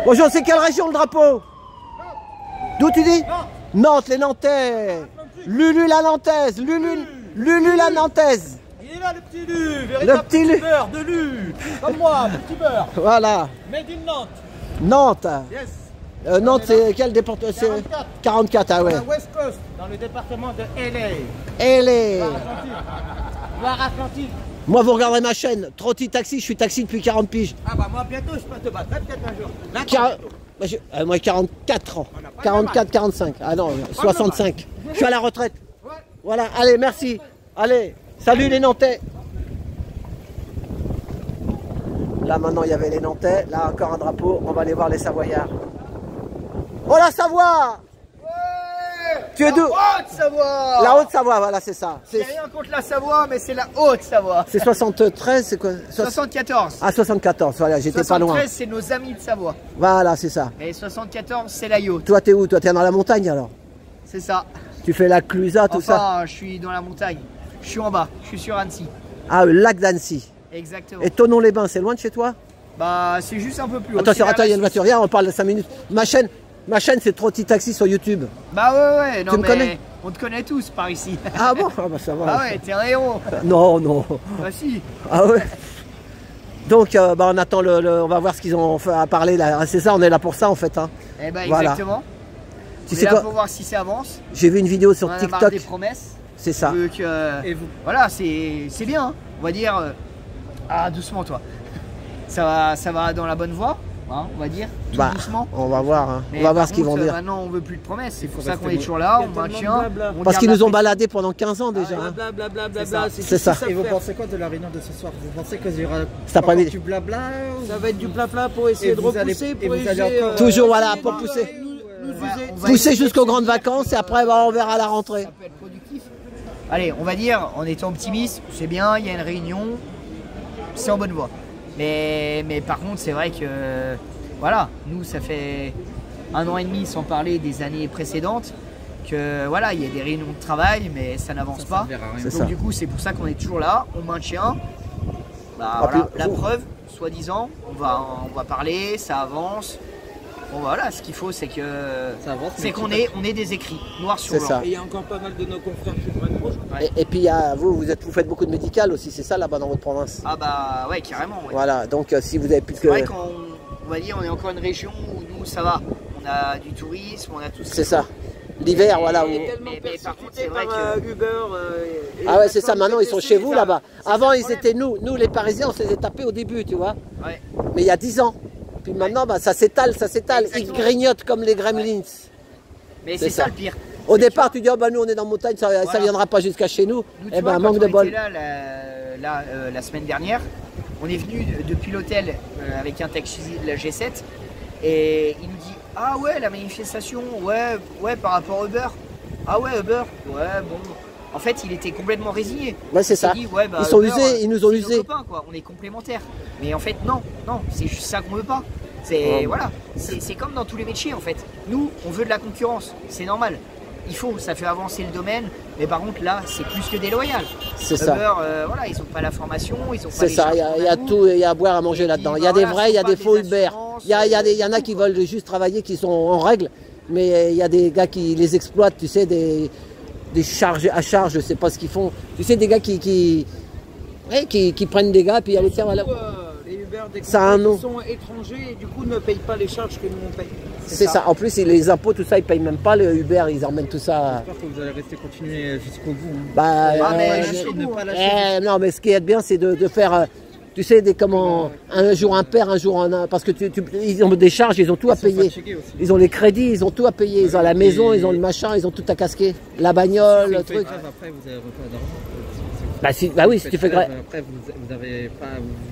Bonjour, c'est quelle région le drapeau? D'où tu dis? Nantes, les Nantais. Lulu la Nantaise, Lulu la Nantaise. Il est là le petit Lu, véritable petit beurre de Lu. Comme moi, petit beurre. Voilà. Made in Nantes. Nantes. Yes. Nantes, c'est quel département? 44. 44, ah ouais. Dans la West Coast, dans le département de LA. Et les... Loire-Atlantique. Moi, vous regarderez ma chaîne. Trotti Taxi, je suis taxi depuis 40 piges. Ah bah moi bientôt je peux te battre, peut-être un jour. Moi, 44 ans. 44, 45. Ah non, 65. Je suis à la retraite. Voilà, allez, merci. Allez, salut les Nantais. Là, maintenant, il y avait les Nantais. Là, encore un drapeau. On va aller voir les Savoyards. Oh, la Savoie! Tu es d'où? La Haute-Savoie. La Haute-Savoie, voilà, c'est ça. J'ai rien contre la Savoie, mais c'est la Haute-Savoie. C'est 73, c'est quoi? 74. Ah, 74, voilà, j'étais pas loin. 73, c'est nos amis de Savoie. Voilà, c'est ça. Et 74, c'est la Yacht. Toi, t'es où? Toi, t'es dans la montagne, alors? C'est ça. Tu fais la Clusa, tout ça? Enfin, je suis dans la montagne. Je suis en bas, je suis sur Annecy. Ah, le lac d'Annecy. Exactement. Et Thonon-les-Bains, c'est loin de chez toi? Bah, c'est juste un peu plus haut. Attention, attends, il y a une voiture. Viens, on parle de 5 minutes. Ma chaîne, c'est Trotti Taxi sur YouTube. Bah ouais, non, tu me mais connais? on te connaît tous par ici. Ah bon? Ah bah ça va. Ah ouais, t'es un héros. Non, non. Bah si. Ah ouais. Donc, bah, on attend on va voir ce qu'ils ont fait à parler là. C'est ça, on est là pour ça en fait. Hein. Eh bah voilà. exactement. Tu on sais est là quoi? pour voir si ça avance. J'ai vu une vidéo sur on en a marre TikTok. des promesses. C'est ça. Donc, et vous? Voilà, c'est bien. Hein. On va dire. Ah, doucement toi. Ça va dans la bonne voie. Hein, on va dire, tout doucement. On va voir, hein. Mais on va voir ce qu'ils vont dire. Maintenant, on veut plus de promesses. C'est pour ça qu'on est toujours là, on maintient. Parce qu'ils nous ont baladés pendant 15 ans déjà. C'est ça. Et vous pensez quoi de la réunion de ce soir? Vous pensez qu'il y aura du blabla? Ça va être du blabla pour essayer de repousser, pour essayer... Toujours, voilà, pour pousser. Pousser jusqu'aux grandes vacances et après, on verra la rentrée. Ça peut être productif. Allez, on va dire, en étant optimiste, c'est bien, il y a une réunion, c'est en bonne voie. Mais par contre, c'est vrai que, voilà, nous, ça fait 1 an et demi, sans parler des années précédentes, que voilà, il y a des réunions de travail, mais ça n'avance pas. Donc du coup, c'est pour ça qu'on est toujours là, on maintient. Bah, voilà, la preuve, soi-disant, on va parler, ça avance. Bon voilà, ce qu'il faut, c'est que qu'on ait des écrits noirs sur blanc. Et il y a encore pas mal de nos confrères qui pourraient nous rejoindre. Et puis vous faites beaucoup de médical aussi, c'est ça là-bas dans votre province? Ah bah ouais, carrément. Ouais. Voilà, donc si vous avez plus que... C'est vrai qu'on va dire, on est encore une région où nous ça va. On a du tourisme, on a tout ça. C'est ça. L'hiver, voilà. Mais par contre, c'est vrai que Uber. Ah ouais, c'est ça, maintenant ils sont chez vous là-bas. Avant, ils étaient nous les Parisiens, on se les a tapés au début, tu vois. Ouais. Mais il y a 10 ans. Puis maintenant, bah, ça s'étale. Ils grignotent comme les gremlins. Mais c'est ça le pire. Au départ, tu dis, oh, bah, nous on est dans la montagne, ça ne viendra pas jusqu'à chez nous. Et ben, manque de bol. La semaine dernière, on est venu depuis l'hôtel avec un taxi de la G7 et il nous dit, ah ouais, la manifestation, ouais, par rapport au Uber. Ah ouais, Uber, ouais, bon. En fait, il était complètement résigné. Ouais, c'est ça. Dit, ouais, bah, ils sont Uber, usés, ils nous ont usés. Copains, quoi. On est complémentaires. Mais en fait, non, c'est juste ça qu'on veut pas. C'est voilà, c'est comme dans tous les métiers en fait. Nous, on veut de la concurrence, c'est normal. Ça fait avancer le domaine. Mais par contre, là, c'est plus que déloyal. C'est ça. Voilà, ils n'ont pas la formation, ils ont pas. C'est ça. Il y a tout, il y a à boire, à manger là-dedans. Il y a des vrais, il y a des faux Uber. Il y en a qui veulent juste travailler, qui sont en règle. Mais il y a des gars qui les exploitent, tu sais, des charges à charge, je sais pas ce qu'ils font. Tu sais, des gars qui prennent des gars, puis allez, tiens, voilà. Les Uber, des ça a un nom. Qui sont étrangers et du coup ne payent pas les charges que nous on paye. C'est ça. En plus, les impôts, tout ça, ils payent même pas le Uber, ils emmènent tout ça. J'espère que vous allez continuer jusqu'au bout. Hein. Bah, non, mais ce qui est bien, c'est de faire. Tu sais, un jour un père, un jour un... Parce que ils ont des charges, ils ont tout à payer. Ils ont les crédits, ils ont tout à payer. Ils ont la maison, ils ont le machin, ils ont tout à casquer. La bagnole, le truc. Après, vous avez pas d'argent. Bah oui, si tu fais grève. Après, vous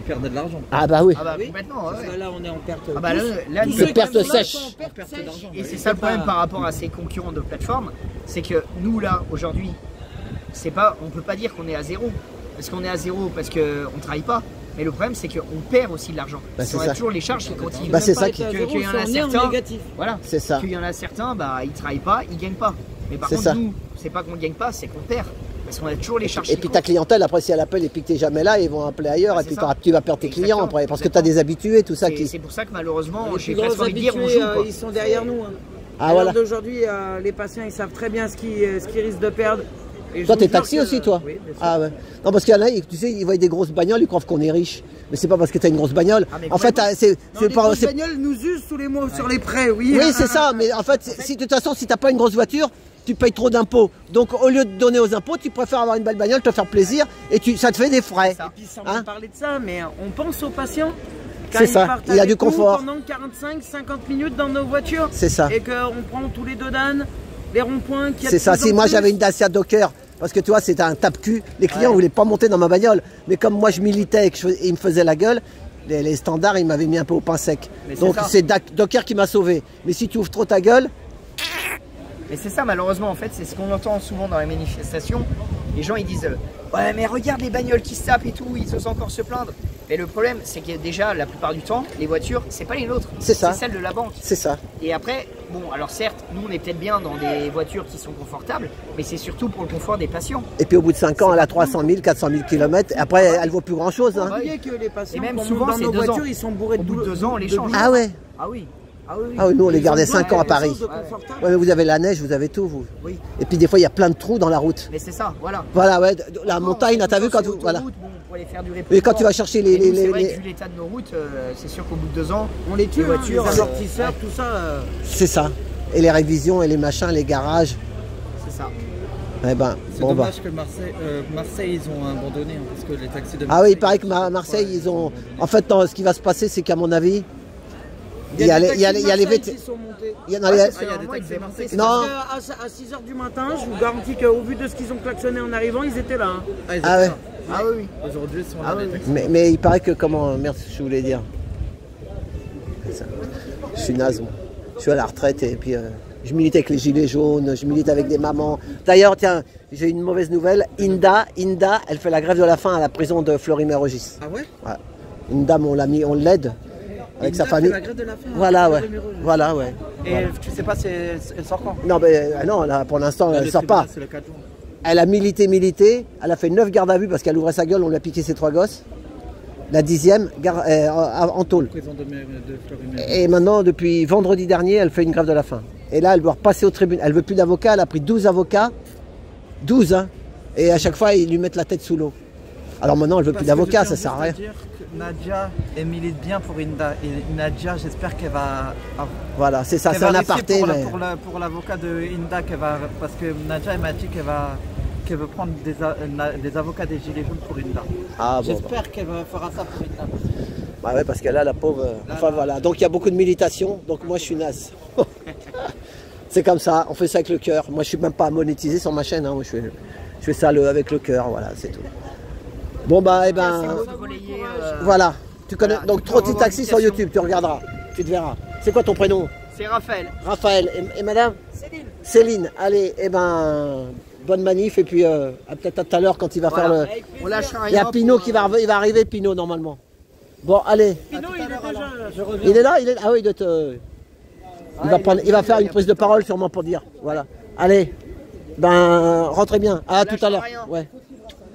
perdez de l'argent. Ah bah oui. Ah bah complètement, ouais. Là, on est en perte. Ah bah là, c'est perte sèche. Et c'est ça le problème par rapport à ces concurrents de plateforme, c'est que nous là, aujourd'hui, on peut pas dire qu'on est à zéro. Parce qu'on est à zéro parce qu'on ne travaille pas. Mais le problème, c'est qu'on perd aussi de l'argent. Bah, on a toujours les charges qui continuent. Bah, c'est ça qu'il y en a certains. Voilà. C'est ça. Qu'il y en a certains, bah, ils ne travaillent pas, ils ne gagnent pas. Mais par contre, nous, c'est pas qu'on ne gagne pas, c'est qu'on perd. Parce qu'on a toujours les charges. Et puis ta clientèle, après, si elle appelle et puis que tu n'es jamais là, ils vont appeler ailleurs. Ouais, et puis c'est ça. tu vas perdre tes clients après. Parce que tu as des habitués, tout ça. C'est pour ça que malheureusement, Les j'ai plus presque gros envie de dire on habitués, joue. Quoi. ils sont derrière nous. Hein. Ah, À voilà. l'heure d'aujourd'hui, les patients, ils savent très bien ce qu'ils risquent de perdre. Et je Toi, vous t'es jure taxi que- aussi, toi? Oui, bien sûr. Ah ouais. Non, parce qu'il y en a, tu sais, ils voient des grosses bagnoles, ils croient qu'on est riche. Mais c'est pas parce que t'as une grosse bagnole. Ah, mais En fait, c'est Non, les pas. grosses bagnoles nous usent tous les mots sur les prêts, oui. Oui, c'est ça. Mais en fait, si de toute façon, si t'as pas une grosse voiture, tu payes trop d'impôts. Donc, au lieu de donner aux impôts, tu préfères avoir une belle bagnole, te faire plaisir, et ça te fait des frais. C'est ça. Et puis sans Hein même parler de ça, mais on pense aux patients. Quand C'est ils ça, partent il y a avec du confort. nous pendant 45-50 minutes dans nos voitures. C'est ça. Et qu'on prend tous les deux d'âne, les ronds-points. qu'il y a C'est de ça. plus Si en moi plus. j'avais une Dacia Docker, parce que tu vois, c'était un tape-cul, les clients Ouais. voulaient pas monter dans ma bagnole. Mais comme moi je militais et qu'ils me faisaient la gueule, les standards, ils m'avaient mis un peu au pain sec. Mais c'est Donc ça. c'est Docker qui m'a sauvé. Mais si tu ouvres trop ta gueule, Mais c'est ça, malheureusement, en fait, c'est ce qu'on entend souvent dans les manifestations. Les gens, ils disent ouais, mais regarde les bagnoles qui se tapent et tout, ils osent encore se plaindre. Mais le problème, c'est que déjà, la plupart du temps, les voitures, c'est pas les nôtres. C'est ça. C'est celles de la banque. c'est ça. Et après, bon, alors certes, nous, on est peut-être bien dans des voitures qui sont confortables, mais c'est surtout pour le confort des patients. Et puis au bout de 5 ans, elle a 300 000, 400 000 km. Après, elle vaut plus grand chose. Faut Hein. oublier que les patients, Et même qu'on souvent, monte dans c'est nos 2 ans. voitures, ils sont bourrés de Au bout de douleur. 2 ans, on les change. Ah ouais. Ah oui. Ah oui, oui. Ah oui, nous on les Ils gardait ont besoin 5 ans à de quelque Paris. chose de confortable. Ouais, mais vous avez la neige, vous avez tout, vous. Oui. Et puis des fois, il y a plein de trous dans la route. Mais c'est ça, voilà. Voilà, ouais, la montagne, là, t'as vu quand Sur voilà. l'autoroute, bon, pour aller faire du Mais quand tu vas chercher les, Et nous, c'est les- vrai les- que vu l'état de nos routes, c'est sûr qu'au bout de 2 ans, On les tue, Les voitures, les amortisseurs, tout ça. c'est ça. Et les révisions et les machins, les garages. c'est ça. Eh ben, C'est bon bah. dommage que Marseille, ils ont abandonné, hein, parce que les taxis de Ah Marseille. oui, il paraît que Marseille, ils ont. En fait, non, ce qui va se passer, c'est qu'à mon avis, il y a les vétérinaires qui sont montés. il y a dans les- Ah, il y a des Normalement, ils taxis devaient Marseille. monter. Non. Parce qu'à 6h du matin, je vous garantis qu'au vu de ce qu'ils ont klaxonné en arrivant, ils étaient là. Hein. Ah, ils Ah étaient ouais. là. Ah oui, oui. Aujourd'hui, ils sont Ah là, les oui, taxis. mais il paraît que comment. Merde, je voulais dire. Ça, je suis naze, moi. Je suis à la retraite et puis je milite avec les gilets jaunes, je milite avec des mamans. D'ailleurs, tiens, j'ai une mauvaise nouvelle. Inda, elle fait la grève de la faim à la prison de Fleury-Mérogis. Ah ouais? Ouais. Une dame, on l'aide avec sa Inda famille. fait la grève de la faim. Voilà, ouais. Fleury-Mérogis. Voilà, ouais. Et tu sais pas si elle sort quand? Non, mais non, là, pour l'instant, elle ne sort pas. C'est le 4 juin. Elle a milité. Elle a fait 9 gardes à vue parce qu'elle ouvrait sa gueule, on lui a piqué ses 3 gosses. La 10e, en tôle. Prison de Fleury-Mérogis. Et maintenant, depuis vendredi dernier, elle fait une grève de la faim. Et là, elle doit repasser au tribunal. Elle veut plus d'avocats. Elle a pris 12 avocats. 12, hein. Et à chaque fois, ils lui mettent la tête sous l'eau. Alors maintenant, elle veut plus d'avocats, ça sert à rien. dire que Nadia, elle milite bien pour Inda. Et Nadia, j'espère qu'elle va. Voilà, c'est ça, qu'elle c'est un va rester aparté. Mais... pour l'avocat de Inda, parce que Nadia, elle m'a dit qu'elle veut prendre des avocats des Gilets jaunes pour Inda. Ah bon. J'espère qu'elle fera ça pour Inda. Bah ouais, parce que là, la pauvre. Enfin voilà. Donc il y a beaucoup de militation. Donc moi, je suis naze. C'est comme ça. On fait ça avec le cœur. Moi, je suis même pas monétisé sur ma chaîne. Hein. Moi, je fais ça avec le cœur. Voilà, c'est tout. Bon bah, C'est eh ben. beau de relayer, Voilà. Tu connais. Voilà, Donc une Trotti Taxi sur revendication. YouTube. Tu regarderas. Tu te verras. C'est quoi ton prénom? C'est Raphaël. Raphaël. Et madame? Céline. Céline. Allez, eh ben. Bonne manif. Et puis peut-être à tout à l'heure quand il va faire le. On lâchera Il y a rien. Pinot qui va arriver. Pinot normalement. Bon, allez. Pinot, il est déjà. Il est là, ah oui, il va faire une prise de parole sûrement pour dire. Voilà. Allez, ben rentrez bien. À tout à l'heure. rien. Ouais.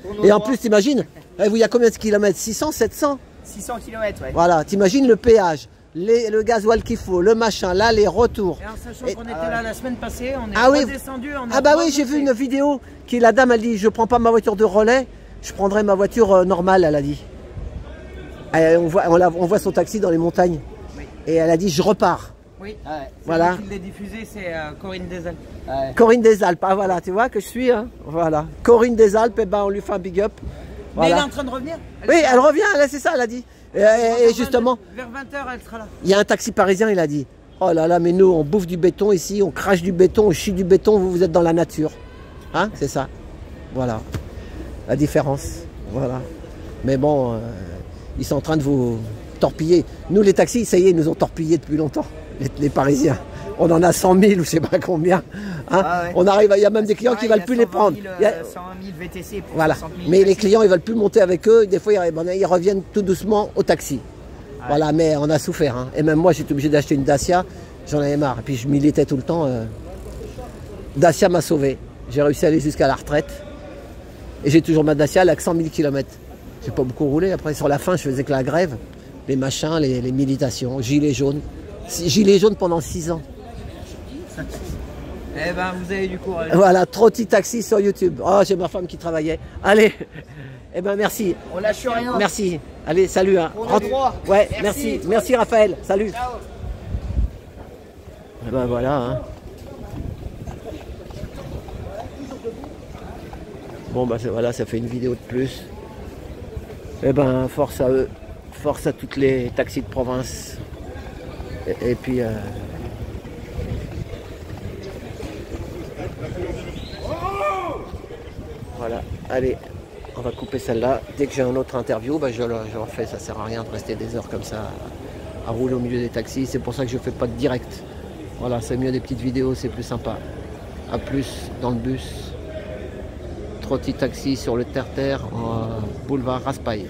Pour nos Et en droits, plus, t'imagines, il y a combien de kilomètres? 600, 700? 600 km, ouais. Voilà, t'imagines le péage, le gasoil qu'il faut, le machin, là, les retours. Et en sachant Et- qu'on était là la semaine passée, on est Ah oui. redescendu. on a Ah bah oui, remonté. j'ai vu une vidéo qui la dame, elle dit, je prends pas ma voiture de relais, je prendrai ma voiture normale, elle a dit. On voit son taxi dans les montagnes. Oui. Et elle a dit, je repars. Oui. Ouais. Voilà. Qui l'a diffusé, c'est Corinne Desalpes. Ouais. Corinne des Alpes, ah voilà, tu vois que je suis, hein. Voilà. Corinne des Alpes, eh ben, on lui fait un big up. Mais elle est Voilà. en train de revenir. Oui, elle revient, là, c'est ça, elle a dit. Et justement, Vers 20h, elle sera là. il y a un taxi parisien, il a dit, oh là là, mais nous, on bouffe du béton ici, on crache du béton, on chie du béton, vous êtes dans la nature. Hein, c'est ça. Voilà. La différence. Voilà. Mais bon, ils sont en train de vous torpiller. Nous, les taxis, ça y est, ils nous ont torpillés depuis longtemps, les Parisiens. On en a 100 000 ou je sais pas combien. Hein. Ah ouais. On arrive, il y a même des clients qui Pareil, veulent plus les prendre. Il y a- 120 000 VTC pour Voilà. 60 000 Mais les taxis. clients, ils veulent plus monter avec eux. Des fois, ils reviennent tout doucement au taxi. Voilà, mais on a souffert. Hein. Et même moi, j'étais obligé d'acheter une Dacia. J'en avais marre. Et puis, je militais tout le temps. Dacia m'a sauvé. J'ai réussi à aller jusqu'à la retraite. Et j'ai toujours ma Dacia, elle a que 100 000 km. J'ai pas beaucoup roulé. Après, sur la fin, je faisais que la grève, les machins, les militations, gilets jaunes. Gilets jaunes pendant 6 ans. Eh ben, vous avez du courage. Voilà, Trotti Taxi sur YouTube. Oh, j'ai ma femme qui travaillait. Allez, eh ben merci. On lâche rien. Merci. Allez, salut. Hein. On est droit. Ouais, merci. Merci Raphaël. Salut. Ciao. Eh ben voilà. Hein. Bon, bah voilà, ça fait une vidéo de plus. Eh ben, force à eux. Force à toutes les taxis de province. Et puis... Voilà, allez, on va couper celle-là. Dès que j'ai un autre interview, bah je le refais. Ça sert à rien de rester des heures comme ça à rouler au milieu des taxis. C'est pour ça que je fais pas de direct. Voilà, c'est mieux des petites vidéos, c'est plus sympa. A plus dans le bus. Trotti Taxi sur le terre-terre, boulevard Raspail.